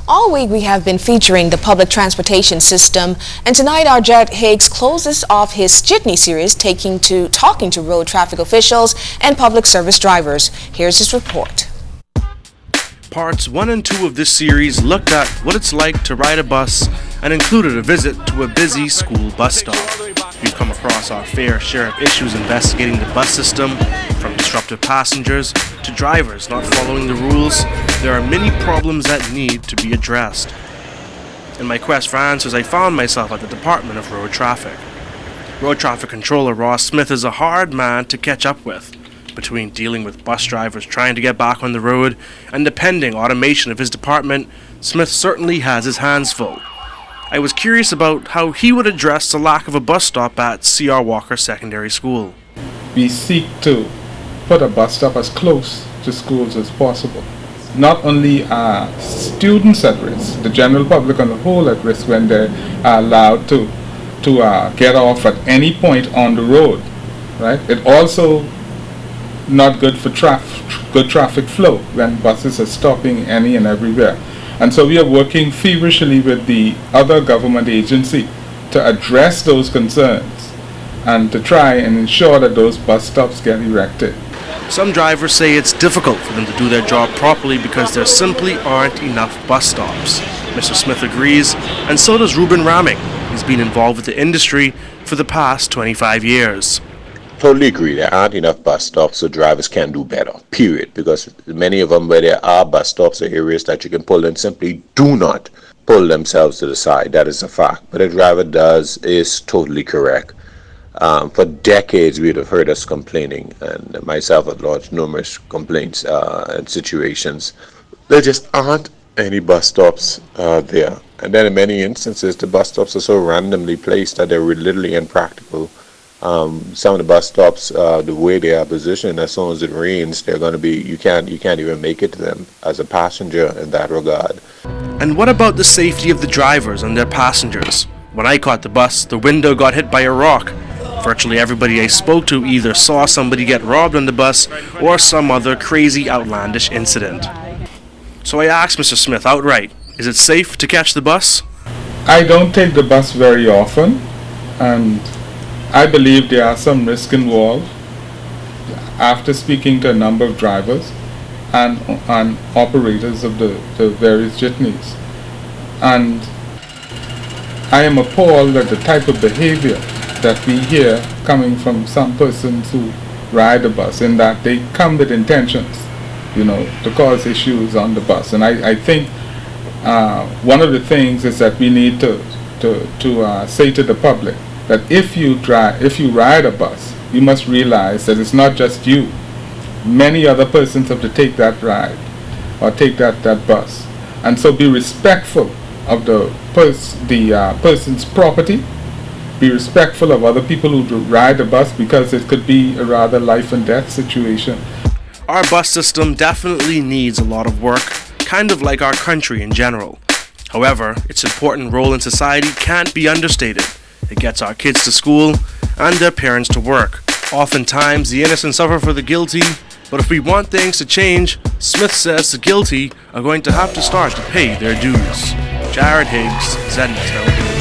All week we have been featuring the public transportation system, and tonight our Jared Higgs closes off his Jitney series talking to road traffic officials and public service drivers. Here's his report. Parts 1 and 2 of this series looked at what it's like to ride a bus and included a visit to a busy school bus stop. We've come across our fair share of issues investigating the bus system, from disruptive passengers to drivers not following the rules. There are many problems that need to be addressed. In my quest for answers, I found myself at the Department of Road Traffic. Road Traffic Controller Ross Smith is a hard man to catch up with. Between dealing with bus drivers trying to get back on the road and the pending automation of his department, Smith certainly has his hands full. I was curious about how he would address the lack of a bus stop at C.R. Walker Secondary School. We seek to put a bus stop as close to schools as possible. Not only are students at risk, the general public on the whole at risk when they are allowed to get off at any point on the road, right? It also not good for good traffic flow when buses are stopping any and everywhere. And so we are working feverishly with the other government agency to address those concerns and to try and ensure that those bus stops get erected. Some drivers say it's difficult for them to do their job properly because there simply aren't enough bus stops. Mr. Smith agrees, and so does Ruben Ramming. He's been involved with the industry for the past 25 years. Totally agree. There aren't enough bus stops, so drivers can do better, period. Because many of them where there are bus stops or areas that you can pull in simply do not pull themselves to the side. That is a fact. But a driver does is totally correct. For decades, we'd have heard us complaining, and myself have lodged numerous complaints and situations. There just aren't any bus stops there. And then in many instances, the bus stops are so randomly placed that they're literally impractical. Some of the bus stops, the way they are positioned, as soon as it rains, they're going to be, you can't even make it to them as a passenger in that regard. And what about the safety of the drivers and their passengers? When I caught the bus, the window got hit by a rock. Virtually everybody I spoke to either saw somebody get robbed on the bus or some other crazy, outlandish incident. So I asked Mr. Smith outright, is it safe to catch the bus? I don't take the bus very often, and I believe there are some risk involved. After speaking to a number of drivers and operators of the various jitneys, and I am appalled at the type of behavior that we hear coming from some persons who ride the bus, in that they come with intentions, to cause issues on the bus. And I think one of the things is that we need to say to the public that if you ride a bus, you must realize that it's not just you. Many other persons have to take that ride or take that bus, and so be respectful of the person's property. Be respectful of other people who ride the bus, because it could be a rather life and death situation. Our bus system definitely needs a lot of work, kind of like our country in general. However, its important role in society can't be understated. It gets our kids to school and their parents to work. Oftentimes, the innocent suffer for the guilty, but if we want things to change, Smith says the guilty are going to have to start to pay their dues. Jared Higgs, Jitney.